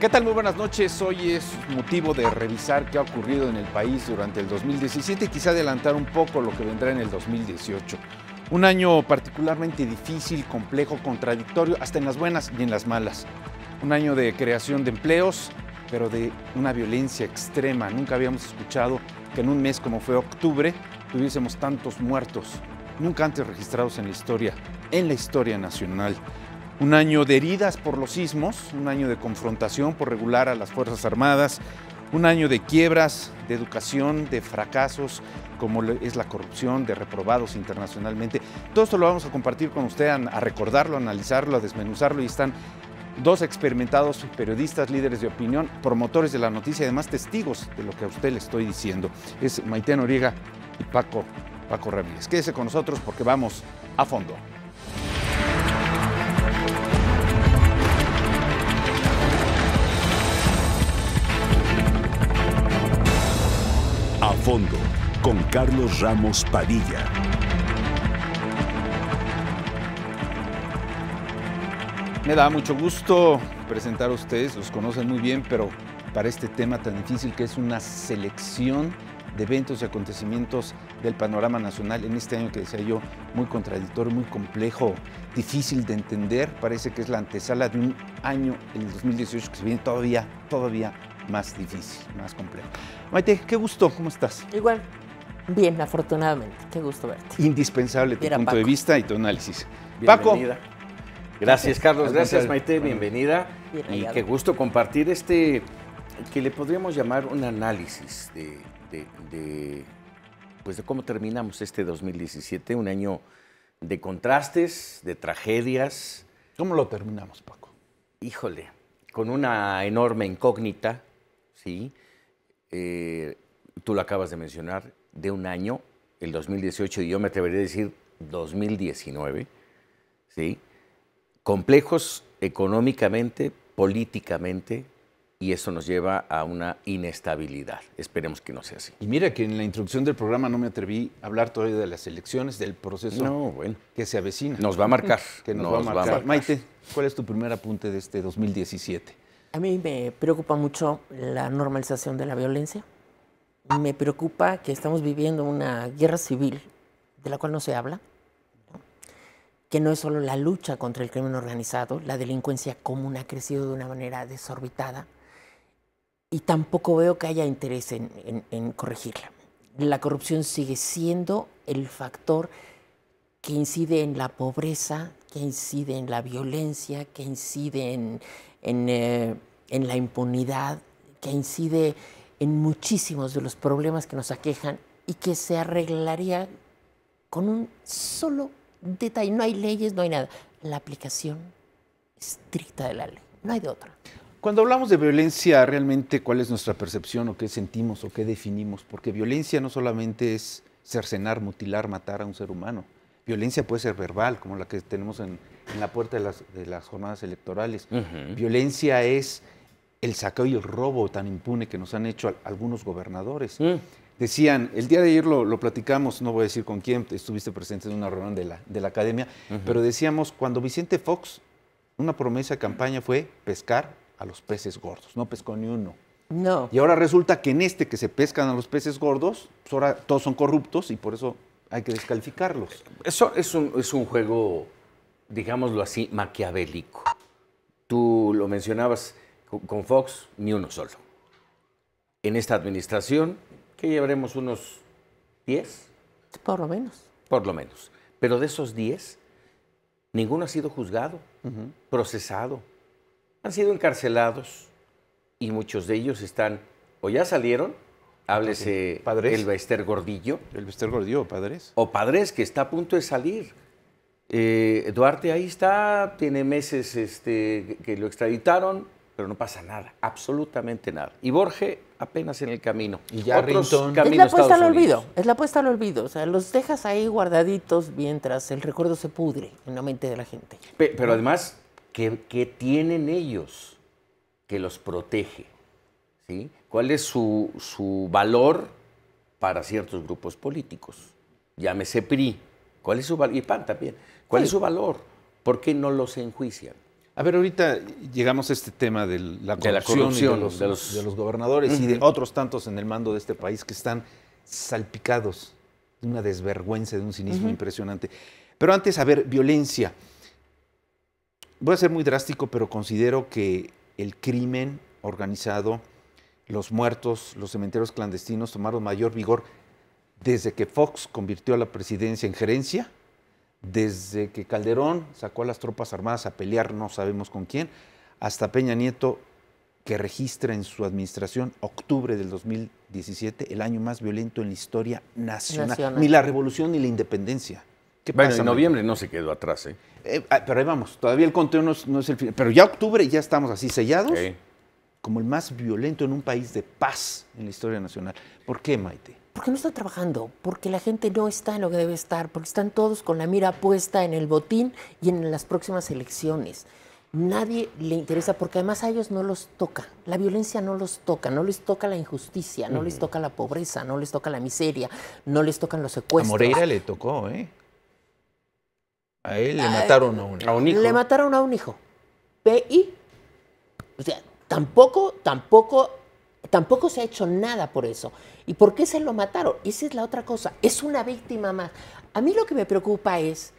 ¿Qué tal? Muy buenas noches. Hoy es motivo de revisar qué ha ocurrido en el país durante el 2017 y quizá adelantar un poco lo que vendrá en el 2018. Un año particularmente difícil, complejo, contradictorio, hasta en las buenas y en las malas. Un año de creación de empleos, pero de una violencia extrema. Nunca habíamos escuchado que en un mes como fue octubre tuviésemos tantos muertos, nunca antes registrados en la historia nacional. Un año de heridas por los sismos, un año de confrontación por regular a las Fuerzas Armadas, un año de quiebras, de educación, de fracasos, como es la corrupción, de reprobados internacionalmente. Todo esto lo vamos a compartir con usted, a recordarlo, a analizarlo, a desmenuzarlo, y están dos experimentados periodistas, líderes de opinión, promotores de la noticia y además testigos de lo que a usted le estoy diciendo. Es Maite Noriega y Paco Ramírez. Quédese con nosotros porque vamos a fondo. A fondo, con Carlos Ramos Padilla. Me da mucho gusto presentar a ustedes, los conocen muy bien, pero para este tema tan difícil que es una selección de eventos y acontecimientos del panorama nacional en este año que decía yo, muy contradictorio, muy complejo, difícil de entender. Parece que es la antesala de un año, el 2018, que se viene todavía más difícil, más complejo. Maite, qué gusto, ¿cómo estás? Igual, bien, afortunadamente, qué gusto verte. Indispensable tu punto de vista y tu análisis. Bienvenida. Paco. Gracias, Carlos. Gracias, Maite. Bueno, bienvenida. Y qué gusto compartir que le podríamos llamar un análisis de cómo terminamos este 2017, un año de contrastes, de tragedias. ¿Cómo lo terminamos, Paco? Híjole, con una enorme incógnita, ¿sí? Tú lo acabas de mencionar, de un año, el 2018, y yo me atrevería a decir 2019, ¿sí? Complejos económicamente, políticamente, y eso nos lleva a una inestabilidad. Esperemos que no sea así. Y mira que en la introducción del programa no me atreví a hablar todavía de las elecciones, del proceso que se avecina. Nos va a marcar. Que nos va a marcar. Maite, ¿cuál es tu primer apunte de este 2017? A mí me preocupa mucho la normalización de la violencia. Me preocupa que estamos viviendo una guerra civil de la cual no se habla, ¿no? Que no es solo la lucha contra el crimen organizado, la delincuencia común ha crecido de una manera desorbitada y tampoco veo que haya interés en corregirla. La corrupción sigue siendo el factor que incide en la pobreza, que incide en la violencia, que incide en la impunidad, que incide en muchísimos de los problemas que nos aquejan y que se arreglaría con un solo detalle. No hay leyes, no hay nada. La aplicación estricta de la ley, no hay de otra. Cuando hablamos de violencia, realmente, ¿cuál es nuestra percepción o qué sentimos o qué definimos? Porque violencia no solamente es cercenar, mutilar, matar a un ser humano. Violencia puede ser verbal, como la que tenemos en la puerta de las jornadas electorales. Violencia es el saqueo y el robo tan impune que nos han hecho algunos gobernadores. Decían, el día de ayer lo platicamos, no voy a decir con quién, estuviste presente en una reunión de la academia, pero decíamos, cuando Vicente Fox, una promesa de campaña fue pescar a los peces gordos, no pescó ni uno. No. Y ahora resulta que en este que se pescan a los peces gordos, pues ahora todos son corruptos y por eso hay que descalificarlos. Eso es un juego, digámoslo así, maquiavélico. Tú lo mencionabas con Fox, ni uno solo. En esta administración, ¿qué llevaremos? ¿Unos 10? Por lo menos. Por lo menos. Pero de esos 10, ninguno ha sido juzgado, procesado. Han sido encarcelados y muchos de ellos están, o ya salieron, háblese el Bester Gordillo. El Bester Gordillo, Padres. O Padres, que está a punto de salir. Duarte ahí está, tiene meses que lo extraditaron, pero no pasa nada, absolutamente nada. Y Borge apenas en el camino. Y ya Rinton. Es la puesta al olvido, es la puesta al olvido. O sea, los dejas ahí guardaditos mientras el recuerdo se pudre en la mente de la gente. Pero además, ¿qué tienen ellos que los protege? ¿Sí? ¿Cuál es su valor para ciertos grupos políticos? Llámese PRI. ¿Cuál es su valor? Y PAN también. ¿Cuál es su valor? ¿Por qué no los enjuician? A ver, ahorita llegamos a este tema de la corrupción, y de los gobernadores y de otros tantos en el mando de este país que están salpicados de una desvergüenza, de un cinismo impresionante. Pero antes, a ver, violencia. Voy a ser muy drástico, pero considero que el crimen organizado, los muertos, los cementerios clandestinos tomaron mayor vigor desde que Fox convirtió a la presidencia en gerencia, desde que Calderón sacó a las tropas armadas a pelear no sabemos con quién, hasta Peña Nieto, que registra en su administración octubre del 2017 el año más violento en la historia nacional. Ni la revolución ni la independencia. ¿Qué Bueno, pasa, en noviembre no se quedó atrás, ¿eh? Pero ahí vamos, todavía el conteo no es el final. Pero ya octubre ya estamos así sellados como el más violento en un país de paz en la historia nacional. ¿Por qué, Maite? Porque no están trabajando, porque la gente no está en lo que debe estar, porque están todos con la mira puesta en el botín y en las próximas elecciones. Nadie le interesa, porque además a ellos no los toca. La violencia no los toca, no les toca la injusticia, no les toca la pobreza, no les toca la miseria, no les tocan los secuestros. A Moreira le tocó, ¿eh? A él le mataron a un hijo. Le mataron a un hijo. Y, o sea, tampoco se ha hecho nada por eso. ¿Y por qué se lo mataron? Esa es la otra cosa. Es una víctima más. A mí lo que me preocupa es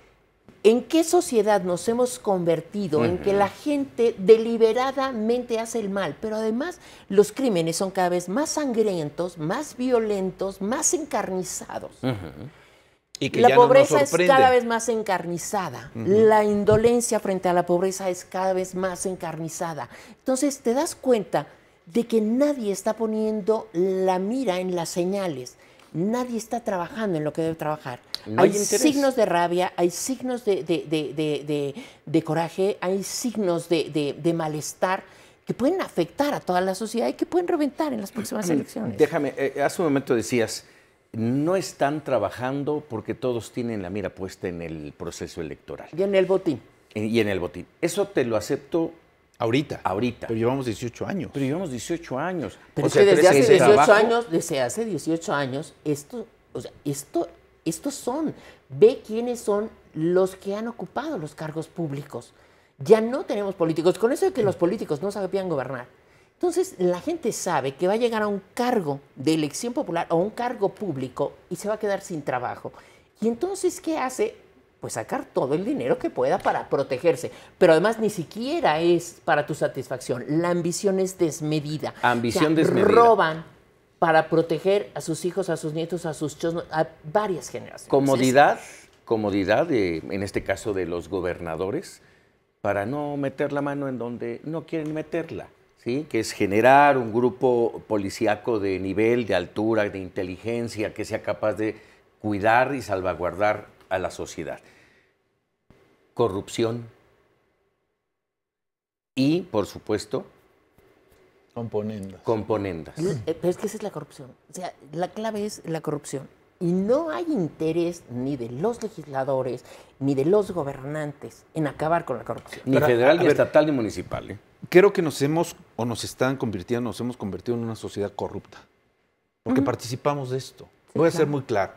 en qué sociedad nos hemos convertido, en que la gente deliberadamente hace el mal, pero además los crímenes son cada vez más sangrientos, más violentos, más encarnizados. Y que la pobreza es cada vez más encarnizada. La indolencia frente a la pobreza es cada vez más encarnizada. Entonces te das cuenta de que nadie está poniendo la mira en las señales. Nadie está trabajando en lo que debe trabajar. No hay signos de rabia, hay signos de coraje, hay signos de malestar que pueden afectar a toda la sociedad y que pueden reventar en las próximas elecciones. Déjame, hace un momento decías, no están trabajando porque todos tienen la mira puesta en el proceso electoral. Y en el botín. Y en el botín. Eso te lo acepto ahorita. Pero llevamos 18 años. Pero llevamos 18 años. Pero es que desde hace 18 años, estos son, ve quiénes son los que han ocupado los cargos públicos. Ya no tenemos políticos. Con eso de que los políticos no sabían gobernar. Entonces, la gente sabe que va a llegar a un cargo de elección popular o un cargo público y se va a quedar sin trabajo. Y entonces, ¿qué hace? Pues sacar todo el dinero que pueda para protegerse. Pero además ni siquiera es para tu satisfacción. La ambición es desmedida. Ambición desmedida. Roban para proteger a sus hijos, a sus nietos, a sus chosnos, a varias generaciones. Comodidad en este caso de los gobernadores, para no meter la mano en donde no quieren meterla. ¿Sí? Que es generar un grupo policíaco de nivel, de altura, de inteligencia, que sea capaz de cuidar y salvaguardar a la sociedad. Corrupción y, por supuesto, componendas. Pero es que esa es la corrupción. O sea, la clave es la corrupción. Y no hay interés ni de los legisladores ni de los gobernantes en acabar con la corrupción. Ni federal, ni estatal, ni municipal, ¿eh? Creo que nos hemos convertido en una sociedad corrupta. Porque participamos de esto. Sí, voy a ser muy claro.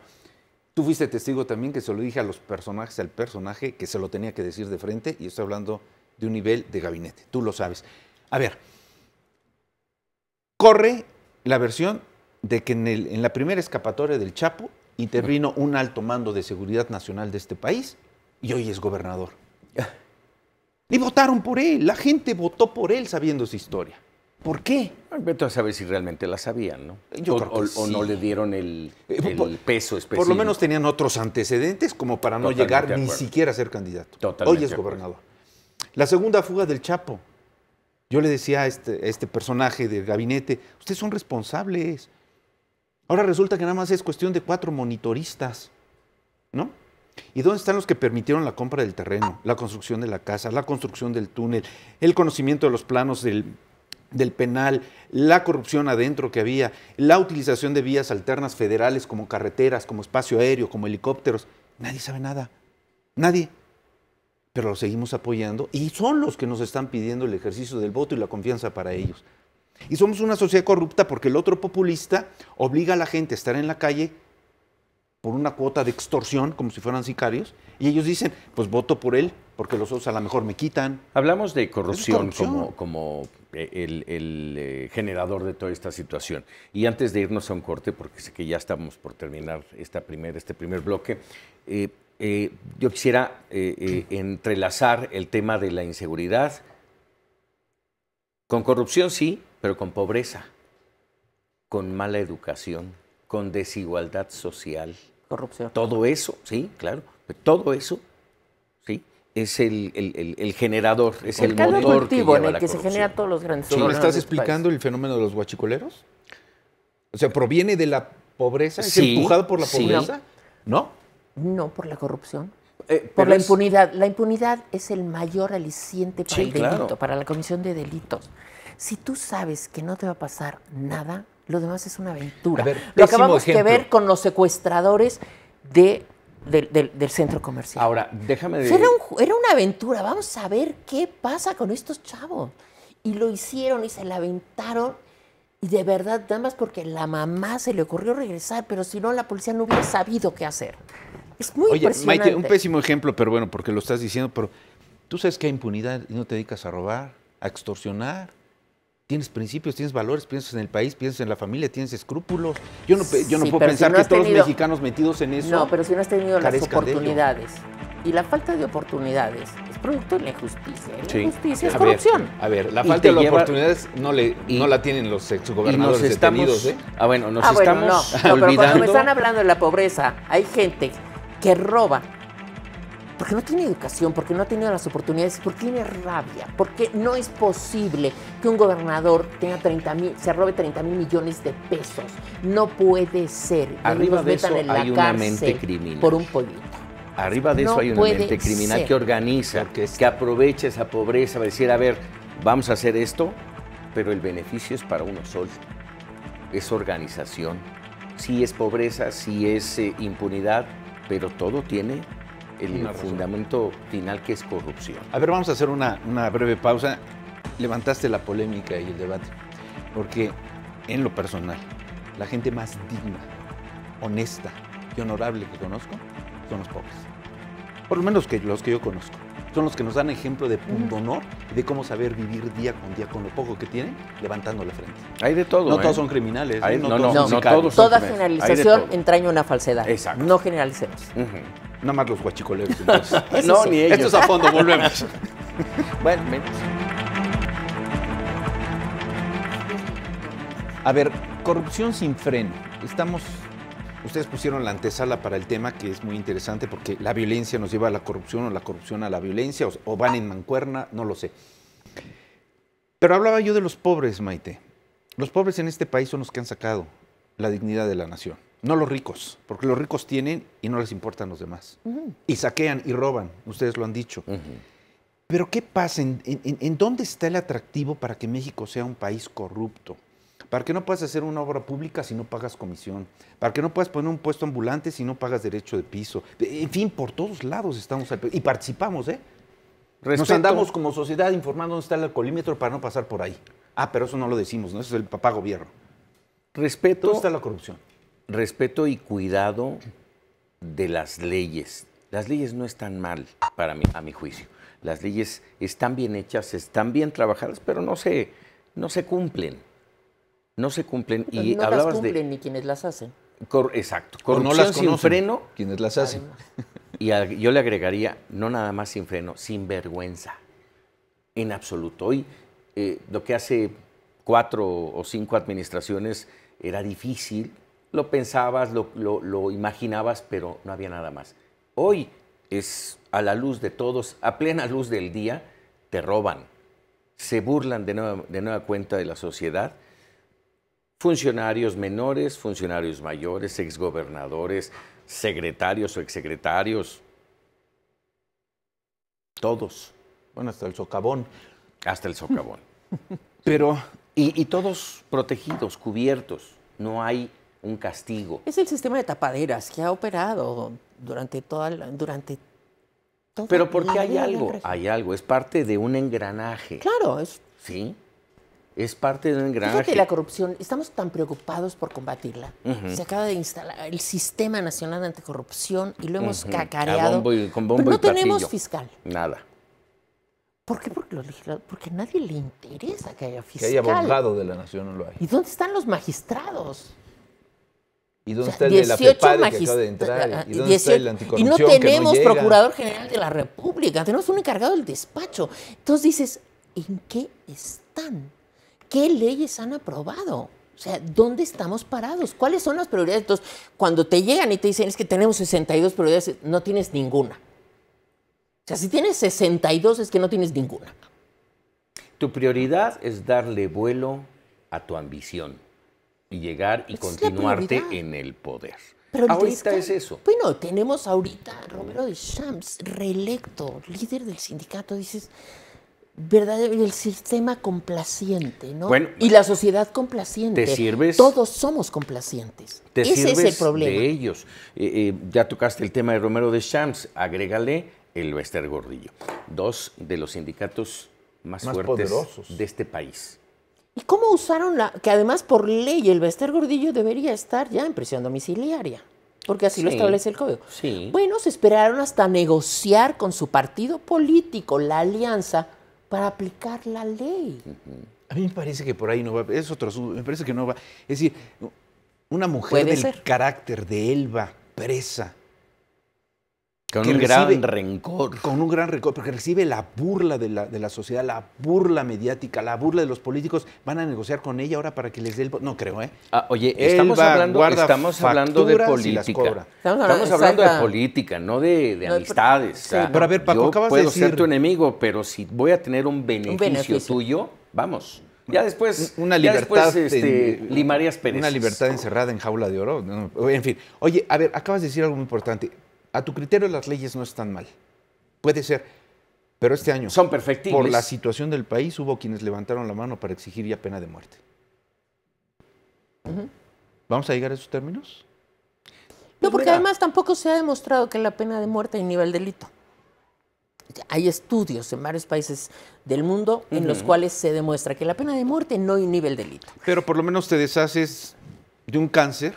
Tú fuiste testigo también que se lo dije a los personajes, al personaje que se lo tenía que decir de frente, y estoy hablando de un nivel de gabinete. Tú lo sabes. A ver, corre la versión de que en la primera escapatoria del Chapo intervino un alto mando de seguridad nacional de este país y hoy es gobernador. Y votaron por él, la gente votó por él sabiendo su historia. ¿Por qué? Vete a saber si realmente la sabían, ¿no? Yo creo que sí. O no le dieron el peso específico. Por lo menos tenían otros antecedentes como para no llegar ni siquiera a ser candidato. Totalmente hoy es gobernador. La segunda fuga del Chapo. Yo le decía a este personaje del gabinete, ustedes son responsables. Ahora resulta que nada más es cuestión de 4 monitoristas, ¿no? ¿Y dónde están los que permitieron la compra del terreno, la construcción de la casa, la construcción del túnel, el conocimiento de los planos del penal, la corrupción adentro que había, la utilización de vías alternas federales como carreteras, como espacio aéreo, como helicópteros? Nadie sabe nada, nadie. Pero los seguimos apoyando y son los que nos están pidiendo el ejercicio del voto y la confianza para ellos. Y somos una sociedad corrupta porque el otro populista obliga a la gente a estar en la calle por una cuota de extorsión, como si fueran sicarios, y ellos dicen, pues voto por él porque los otros a lo mejor me quitan. Hablamos de corrupción, corrupción. como el generador de toda esta situación. Y antes de irnos a un corte, porque sé que ya estamos por terminar este primer bloque, yo quisiera entrelazar el tema de la inseguridad con corrupción, sí, pero con pobreza, con mala educación, con desigualdad social. Corrupción. Todo eso, sí, claro, todo eso, sí, es el generador, es el caldo de motor cultivo que en lleva el la que se corrupción. generan todos los grandes ¿Me problemas estás de este explicando el fenómeno de los guachicoleros? O sea, ¿proviene de la pobreza? ¿Es Sí, empujado por la sí. pobreza? ¿No? país. No, por la corrupción. Por Pero la es- impunidad. La impunidad es el mayor aliciente para Sí, el delito, claro. para la comisión de delitos. Si tú sabes que no te va a pasar nada, lo demás es una aventura. A ver, Lo pésimo acabamos de ejemplo. ver con los secuestradores del centro comercial. Ahora, déjame de... Era una aventura. Vamos a ver qué pasa con estos chavos. Y lo hicieron y se la aventaron. Y de verdad, nada más porque la mamá se le ocurrió regresar, pero si no, la policía no hubiera sabido qué hacer. Es muy Oye, impresionante. Maite, un pésimo ejemplo, pero bueno, porque lo estás diciendo, pero tú sabes que hay impunidad y no te dedicas a robar, a extorsionar. Tienes principios, tienes valores, piensas en el país, piensas en la familia, tienes escrúpulos. Yo no Sí, puedo pero pensar si no que has todos los tenido- mexicanos metidos en eso. No, pero si no has tenido las carezcan de ello. oportunidades. Y la falta de oportunidades es producto de la injusticia. Y la Sí. injusticia es A ver, corrupción. a ver, la Y falta te de las lleva- oportunidades y- no la tienen los y exgobernadores nos estamos... detenidos, ¿eh? Ah, bueno, nos Bueno, estamos no, pero cuando olvidando... me están hablando de la pobreza, hay gente que roba porque no tiene educación, porque no ha tenido las oportunidades, porque tiene rabia, porque no es posible que un gobernador tenga se robe 30,000 millones de pesos. No puede ser. Y Arriba los de metan eso en la hay una cárcel mente criminal. por un pollito. Arriba de eso No hay una puede mente criminal ser. que organiza, que aprovecha esa pobreza, va a decir, a ver, vamos a hacer esto, pero el beneficio es para uno solo. Es organización. Sí es pobreza, sí es impunidad, pero todo tiene el Una razón. fundamento final que es corrupción. A ver, vamos a hacer una breve pausa. Levantaste la polémica y el debate, porque en lo personal, la gente más digna, honesta y honorable que conozco son los pobres. Por lo menos los que yo conozco. Son los que nos dan ejemplo de pundonor y de cómo saber vivir día con lo poco que tienen, levantando la frente. Hay de todo. No todos son criminales. Hay- no no, todos no, son no sicarios. todos son Toda criminales. Hay de generalización todo. entraña una falsedad. Exacto. No generalicemos. Ujú. Nada más los guachicoleros. Entonces. Eso No, sí. ni ellos. Esto es a fondo, volvemos. Bueno, menos. A ver, corrupción sin freno. Ustedes pusieron la antesala para el tema, que es muy interesante, porque la violencia nos lleva a la corrupción o la corrupción a la violencia, o van en mancuerna, no lo sé. Pero hablaba yo de los pobres, Maite. Los pobres en este país son los que han sacado la dignidad de la nación, no los ricos, porque los ricos tienen y no les importan los demás. Y saquean y roban, ustedes lo han dicho. Ujú. Pero ¿qué pasa? ¿En dónde está el atractivo para que México sea un país corrupto? Para que no puedas hacer una obra pública si no pagas comisión. Para que no puedas poner un puesto ambulante si no pagas derecho de piso. En fin, por todos lados estamos y participamos, ¿eh? Nos Respeto. andamos como sociedad informando dónde está el alcoholímetro para no pasar por ahí. Ah, pero eso no lo decimos, ¿no? Eso es el papá gobierno. Respeto. ¿Dónde está la corrupción? Respeto y cuidado de las leyes. Las leyes no están mal, a mi juicio. Las leyes están bien hechas, están bien trabajadas, pero no se cumplen. No se cumplen. Y no las hablabas cumplen ni quienes las hacen. exacto. O no Corrupción las sin conocen, freno. quienes las hacen. Y yo le agregaría, no nada más sin freno, sin vergüenza. En absoluto. Hoy, lo que hace 4 o 5 administraciones era difícil, lo pensabas, lo imaginabas, pero no había nada más. Hoy es a la luz de todos, a plena luz del día, te roban, se burlan de nueva cuenta de la sociedad. Funcionarios menores, funcionarios mayores, exgobernadores, secretarios o exsecretarios, todos, Bueno, hasta el socavón. hasta el socavón. Pero Y todos protegidos, cubiertos, no hay un castigo. Es el sistema de tapaderas que ha operado durante toda Pero porque la hay vida del algo, régimen. hay algo, es parte de un engranaje. Claro, es ¿Sí? Es parte de un engranaje. Fíjate, la corrupción, estamos tan preocupados por combatirla. Se acaba de instalar el Sistema Nacional Anticorrupción y lo hemos cacareado. Con bombo pero no y platillo. tenemos fiscal. Nada. ¿Por qué? Porque a nadie le interesa que haya Que fiscal. haya abogado de la nación, no lo hay. ¿Y dónde están los magistrados? ¿Y dónde O está sea, el de la 18 FEPADE que acaba de entrar? ¿Y dónde está el anticorrupción Y no que no tenemos llega? Procurador General de la República, tenemos un encargado del despacho. Entonces dices, ¿en qué están? ¿Qué leyes han aprobado? O sea, ¿dónde estamos parados? ¿Cuáles son las prioridades? Entonces, cuando te llegan y te dicen, es que tenemos 62 prioridades, no tienes ninguna. O sea, si tienes 62 es que no tienes ninguna. Tu prioridad es darle vuelo a tu ambición y llegar y Esa es la continuarte prioridad. en el poder. Pero el Ahorita descan- es eso. Bueno, tenemos ahorita a Romero de Champs, reelecto, líder del sindicato, dices, verdadero, el sistema complaciente, ¿no? Bueno, y la sociedad complaciente. te sirves- Todos somos complacientes. Te Ese sirves es el problema. de ellos. Ya tocaste el tema de Romero de Champs, agrégale el Bester Gordillo. Dos de los sindicatos más fuertes poderosos de este país. ¿Y cómo usaron que además por ley el Bester Gordillo debería estar ya en prisión domiciliaria? Porque así lo Sí, establece el código. sí. Bueno, se esperaron hasta negociar con su partido político, la alianza, para aplicar la ley. A mí me parece que por ahí no va. Es otro asunto. Me parece que no va. Es decir, una mujer Puede del ser. carácter de Elba, presa, Con que un gran recibe- rencor. con un gran récord, porque recibe la burla de la sociedad, la burla mediática, la burla de los políticos. Van a negociar con ella ahora para que les dé el voto. No creo, ¿eh? Oye, estamos Elba hablando guarda de facturas y las política. cobra. Estamos Hablando de exacta. política, no de No, amistades. sí, O sea, pero a ver, Paco, yo acabas de puedo decir- ser tu enemigo, pero si voy a tener un beneficio, beneficio. tuyo, vamos. Ya después, Una ya libertad, después, limarías Pérez. una libertad encerrada en jaula de oro. No, en fin, oye, a ver, acabas de decir algo muy importante. A tu criterio las leyes no están mal. Puede ser, pero este año, Son perfectibles. por la situación del país, hubo quienes levantaron la mano para exigir ya pena de muerte. ¿Vamos a llegar a esos términos? No, porque Mira. además tampoco se ha demostrado que la pena de muerte hay nivel delito. Hay estudios en varios países del mundo en los cuales se demuestra que la pena de muerte no hay nivel delito. Pero por lo menos te deshaces de un cáncer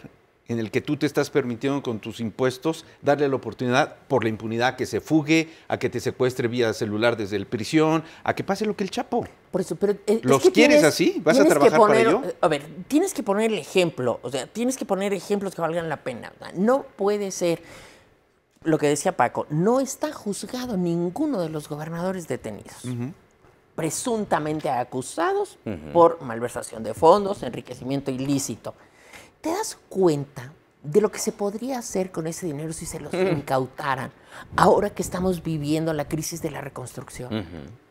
en el que tú te estás permitiendo con tus impuestos darle la oportunidad por la impunidad a que se fugue, a que te secuestre vía celular desde el prisión, a que pase lo que el Chapo. Por eso, pero es ¿Los que quieres así? ¿Vas a tienes que trabajar para poner- ello? A ver, tienes que poner el ejemplo, o sea, tienes que poner ejemplos que valgan la pena. O sea, no puede ser lo que decía Paco, no está juzgado ninguno de los gobernadores detenidos. Presuntamente acusados por malversación de fondos, enriquecimiento ilícito. ¿Te das cuenta de lo que se podría hacer con ese dinero si se los incautaran ahora que estamos viviendo la crisis de la reconstrucción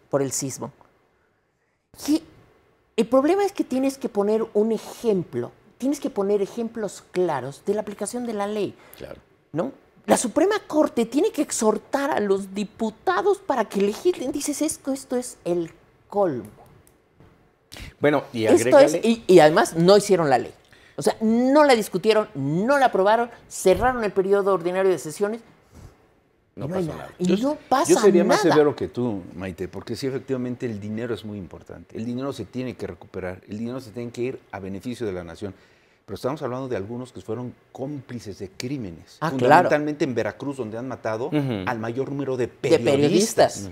por el sismo? Y el problema es que tienes que poner un ejemplo, tienes que poner ejemplos claros de la aplicación de la ley, Claro. ¿no? La Suprema Corte tiene que exhortar a los diputados para que legislen. Dices, esto es el colmo. Bueno, y Esto es, agrégale. y además no hicieron la ley. O sea, no la discutieron, no la aprobaron, cerraron el periodo ordinario de sesiones. No y pasó hay nada. Y no pasa Yo sería nada. más severo que tú, Maite, porque sí, efectivamente, el dinero es muy importante. El dinero se tiene que recuperar, el dinero se tiene que ir a beneficio de la nación. Pero estamos hablando de algunos que fueron cómplices de crímenes. Ah, fundamentalmente en Veracruz, donde han matado al mayor número de periodistas.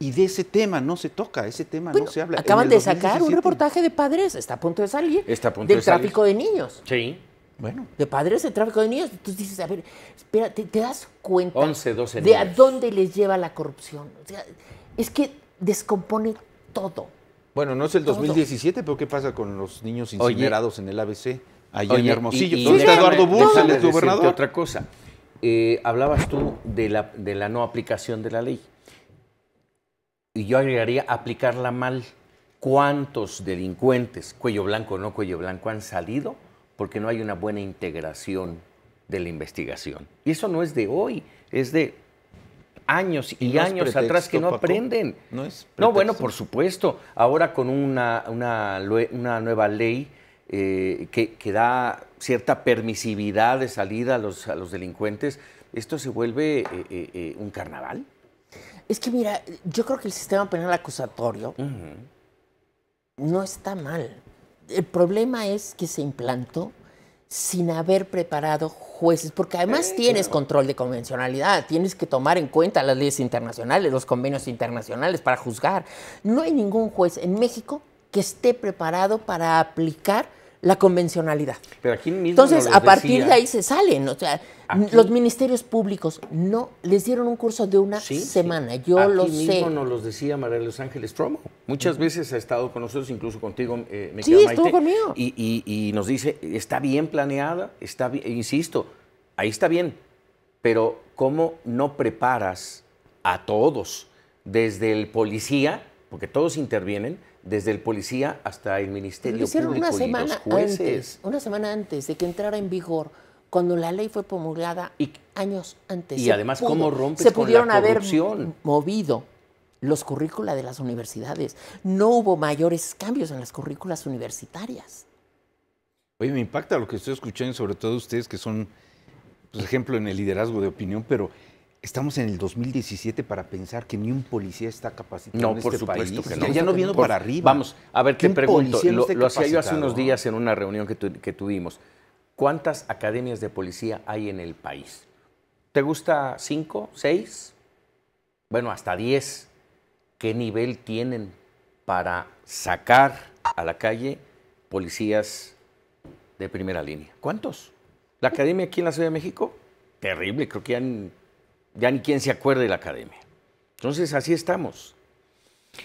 Y de ese tema no se toca, ese tema Bueno, no se habla. acaban En de el sacar un 2017, reportaje de padres, está a punto de salir, Está a punto del de salir. tráfico de niños. Sí. Bueno, De padres de tráfico de niños. Entonces dices, a ver, espérate, ¿te das cuenta 11, 12 de a niños. dónde les lleva la corrupción? O sea, es que descompone todo. bueno, no es el Todo. 2017, pero ¿qué pasa con los niños Oye. incinerados en el ABC? Allá en Oye, Hermosillo. y ¿Dónde está déjame- Eduardo Bursa, déjame el decirte gobernador? otra cosa. Hablabas tú de la no aplicación de la ley. Y yo agregaría aplicarla mal. ¿Cuántos delincuentes, cuello blanco o no cuello blanco, han salido porque no hay una buena integración de la investigación? Y eso no es de hoy, es de años y no es años pretexto, atrás que no Paco. aprenden. No es No, bueno, pretexto. por supuesto. Ahora con una nueva ley que da cierta permisividad de salida a los delincuentes, ¿esto se vuelve un carnaval? Es que mira, yo creo que el sistema penal acusatorio no está mal. El problema es que se implantó sin haber preparado jueces, porque además tienes control de convencionalidad, tienes que tomar en cuenta las leyes internacionales, los convenios internacionales para juzgar. No hay ningún juez en México que esté preparado para aplicar la convencionalidad. Pero aquí mismo Entonces, nos a partir decía, de ahí se salen. O sea, los ministerios públicos no les dieron un curso de una semana. Yo aquí lo mismo sé. nos los decía María Los Ángeles Tromo. Muchas veces ha estado con nosotros, incluso contigo, me Sí, queda, Maite, estuvo conmigo. y nos dice, está bien planeada, está bien, insisto, ahí está bien, pero ¿cómo no preparas a todos, desde el policía, porque todos intervienen, desde el policía hasta el Ministerio Lo hicieron Público y los jueces? una semana antes de que entrara en vigor, cuando la ley fue promulgada años antes. Y Se además, pudo- ¿cómo rompes se con pudieron la haber corrupción? movido los currícula de las universidades. No hubo mayores cambios en las currículas universitarias. Oye, me impacta lo que estoy escuchando, sobre todo ustedes que son, pues, ejemplo en el liderazgo de opinión, pero estamos en el 2017 para pensar que ni un policía está capacitado No, en por este supuesto país. que no. Ya no viendo para arriba. Vamos, a ver, Que te un pregunto, policía no esté lo hacía yo hace capacitado. unos días en una reunión que tuvimos. ¿Cuántas academias de policía hay en el país? ¿Te gusta 5, 6? Bueno, hasta 10. ¿Qué nivel tienen para sacar a la calle policías de primera línea? ¿Cuántos? ¿La academia aquí en la Ciudad de México? Terrible, creo que ya ni quien se acuerde de la academia. Entonces, así estamos.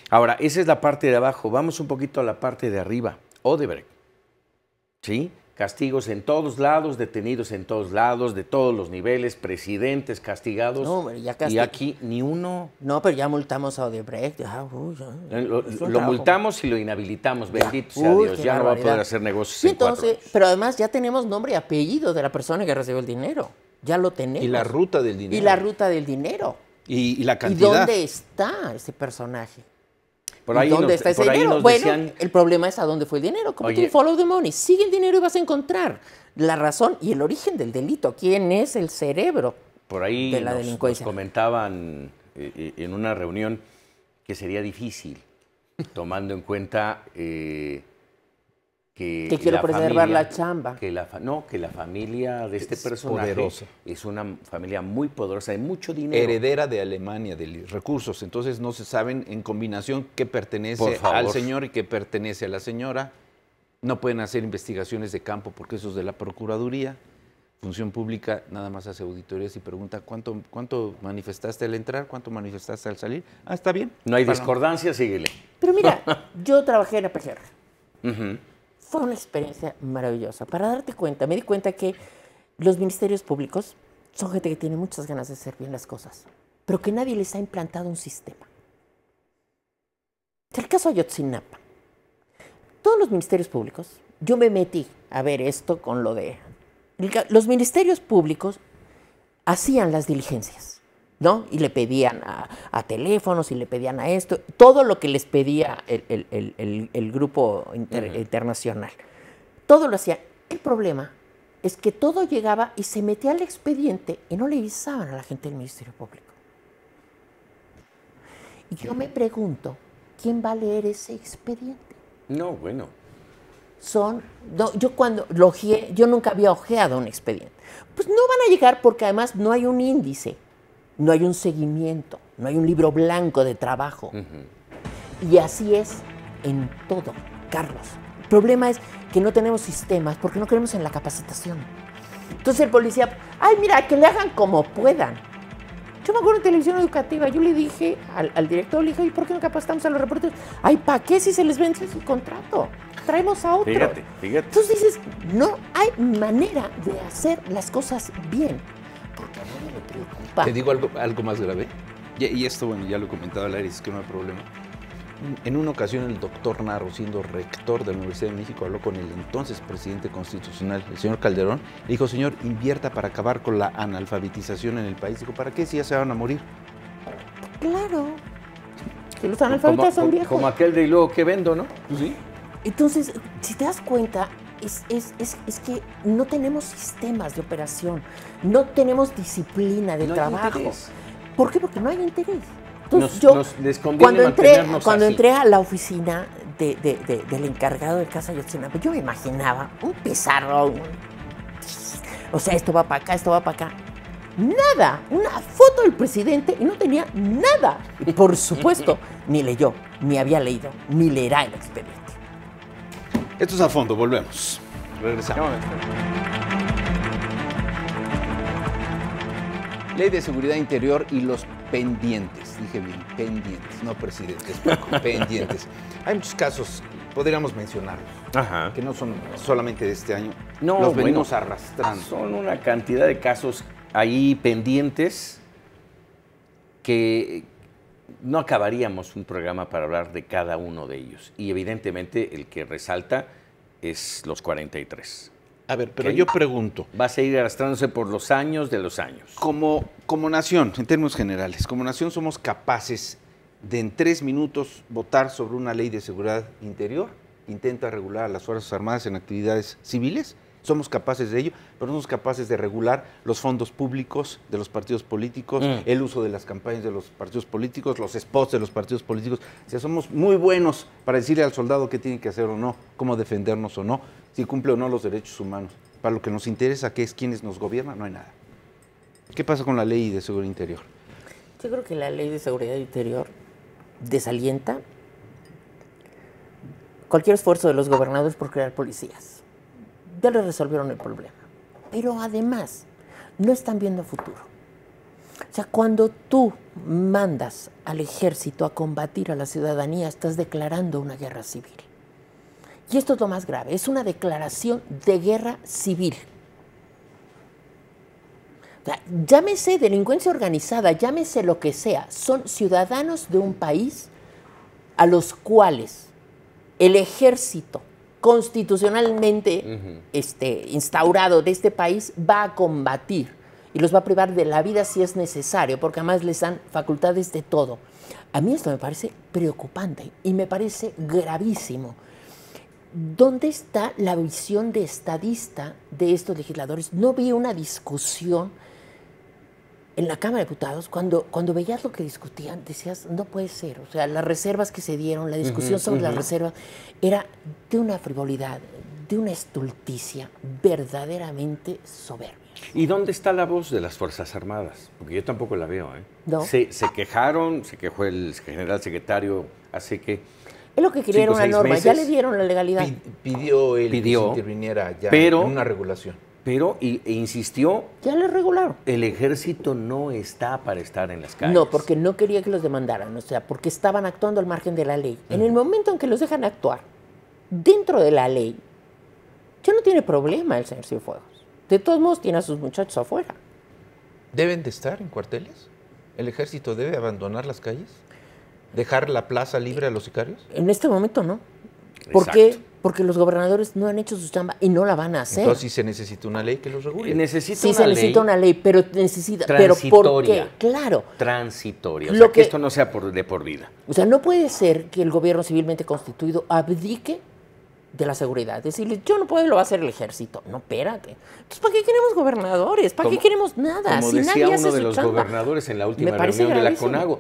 Ahora, esa es la parte de abajo. Vamos un poquito a la parte de arriba. Odebrecht. ¿Sí? Castigos en todos lados, detenidos en todos lados, de todos los niveles, presidentes castigados. No, hombre, ya y aquí ni uno. No, pero ya multamos a Odebrecht. Ya. Lo Es un lo trabajo. multamos y lo inhabilitamos. Bendito sea Uy, Dios. qué Ya no va a barbaridad. poder hacer negocios Sí, en 4 entonces, años. pero además ya tenemos nombre y apellido de la persona que recibió el dinero. Ya lo tenemos. Y la ruta del dinero. Y la ruta del dinero. Y la ¿Y cantidad. dónde está ese personaje? Por ahí ¿Y dónde nos- está ese por ahí dinero? nos Bueno, decían- el problema es a dónde fue el dinero. Como Oye. tú, follow the money. Sigue el dinero y vas a encontrar la razón y el origen del delito. ¿Quién es el cerebro Por ahí de la nos delincuencia? comentaban en una reunión que sería difícil, tomando en cuenta que quiero la preservar familia- la chamba. que la familia de este Es personaje poderosa. es una familia muy poderosa, de mucho dinero. Heredera de Alemania, de recursos. Entonces no se saben en combinación qué Por pertenece favor. al señor y qué pertenece a la señora. No pueden hacer investigaciones de campo porque eso es de la Procuraduría. Función Pública nada más hace auditorías y pregunta ¿cuánto manifestaste al entrar? ¿Cuánto manifestaste al salir? Ah, está bien. No hay Para- discordancia, síguele. Pero mira, yo trabajé en la PGR. Ujú. Fue una experiencia maravillosa. Para darte cuenta, me di cuenta que los ministerios públicos son gente que tiene muchas ganas de hacer bien las cosas, pero que nadie les ha implantado un sistema. El caso Ayotzinapa. Todos los ministerios públicos, yo me metí a ver esto con lo de... Los ministerios públicos hacían las diligencias, ¿no? Y le pedían a teléfonos y le pedían a esto, todo lo que les pedía el grupo internacional. Todo lo hacían. El problema es que todo llegaba y se metía al expediente y no le avisaban a la gente del Ministerio Público. Y yo me pregunto, ¿quién va a leer ese expediente? No, bueno. Yo cuando lo ojeé, yo nunca había ojeado un expediente. Pues no van a llegar porque además no hay un índice, no hay un seguimiento, no hay un libro blanco de trabajo. Y así es en todo, Carlos. El problema es que no tenemos sistemas porque no creemos en la capacitación. Entonces el policía, ay, mira, que le hagan como puedan. Yo me acuerdo en televisión educativa, yo le dije al director, le dije, ¿y por qué no capacitamos a los reporteros? Ay, ¿para qué si se les vence su contrato? Traemos a otro. Fíjate. Entonces dices, no hay manera de hacer las cosas bien, porque a nadie le preocupa. Te digo algo más grave. Y esto, bueno, ya lo he comentado al aire, es que no hay problema. En una ocasión el doctor Narro, siendo rector de la Universidad de México, habló con el entonces presidente constitucional, el señor Calderón, le dijo, señor, invierta para acabar con la analfabetización en el país. Dijo, ¿para qué si ya se van a morir? Claro, que los analfabetas son viejos. Como aquel de y luego que vendo, ¿no? Sí. Entonces, si te das cuenta, es que no tenemos sistemas de operación, no tenemos disciplina de No hay trabajo. interés. ¿Por qué? Porque no hay interés. Entonces, Les conviene cuando mantenernos entré así. a la oficina del encargado de Casa Ayotzinapa, yo me imaginaba un pizarrón. O sea, esto va para acá, esto va para acá. Nada, una foto del presidente y no tenía nada. Y por supuesto, ni leyó, ni había leído, ni leerá el expediente. Esto es A Fondo, volvemos. Regresamos. Ley de Seguridad Interior y los pendientes. Dije bien, pendientes, no presidentes, pendientes. Hay muchos casos, podríamos mencionarlos, que no son solamente de este año. No, los venimos arrastrando. Son una cantidad de casos ahí pendientes que no acabaríamos un programa para hablar de cada uno de ellos. Y evidentemente el que resalta es los 43. A ver, pero ¿Okay? yo pregunto. Va a seguir arrastrándose por los años de los años. Como nación, en términos generales, como nación somos capaces de en 3 minutos votar sobre una ley de seguridad interior, intenta regular a las Fuerzas Armadas en actividades civiles. Somos capaces de ello, pero no somos capaces de regular los fondos públicos de los partidos políticos, el uso de las campañas de los partidos políticos, los spots de los partidos políticos. O sea, somos muy buenos para decirle al soldado qué tiene que hacer o no, cómo defendernos o no, si cumple o no los derechos humanos. Para lo que nos interesa, que es quienes nos gobiernan, no hay nada. ¿Qué pasa con la ley de seguridad interior? Yo creo que la ley de seguridad interior desalienta cualquier esfuerzo de los gobernadores por crear policías. Ya les resolvieron el problema. Pero además, no están viendo futuro. O sea, cuando tú mandas al ejército a combatir a la ciudadanía, estás declarando una guerra civil. Y esto es lo más grave, es una declaración de guerra civil. O sea, llámese delincuencia organizada, llámese lo que sea, son ciudadanos de un país a los cuales el ejército constitucionalmente instaurado de este país va a combatir y los va a privar de la vida si es necesario, porque además les dan facultades de todo. A mí esto me parece preocupante y me parece gravísimo. ¿Dónde está la visión de estadista de estos legisladores? No vi una discusión en la Cámara de Diputados, cuando veías lo que discutían, decías, no puede ser. O sea, las reservas que se dieron, la discusión sobre las reservas, era de una frivolidad, de una estulticia verdaderamente soberbia. ¿Y dónde está la voz de las Fuerzas Armadas? Porque yo tampoco la veo, ¿eh? No. Se quejaron, se quejó el general secretario hace que... Es lo que quería, era una norma, meses. ya le dieron la legalidad. Pidió él que se interviniera ya en una regulación. Pero, e insistió, ya le regularon. El ejército no está para estar en las calles. No, porque no quería que los demandaran, o sea, porque estaban actuando al margen de la ley. En el momento en que los dejan actuar dentro de la ley, ya no tiene problema el señor Cienfuegos. De todos modos, tiene a sus muchachos afuera. ¿Deben de estar en cuarteles? ¿El ejército debe abandonar las calles? ¿Dejar la plaza libre a los sicarios? En este momento no. ¿Por qué? Porque los gobernadores no han hecho su chamba y no la van a hacer. Entonces sí se necesita una ley que los regule. Necesita una ley, pero necesita... Transitoria. ¿Pero por qué? Claro. Transitoria. O sea, que esto no sea de por vida. O sea, no puede ser que el gobierno civilmente constituido abdique de la seguridad. Decirle, yo no puedo, lo va a hacer el ejército. No, espérate. Entonces, ¿para qué queremos gobernadores? ¿Para qué queremos nada? Como si decía nadie uno de los gobernadores en la última reunión de la CONAGO,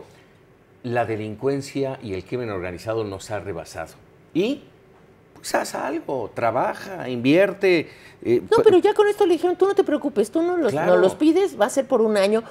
la delincuencia y el crimen organizado nos ha rebasado. Y pues haz algo, trabaja, invierte. No, pero ya con esto le dijeron, tú no te preocupes, tú no los pides, va a ser por un año,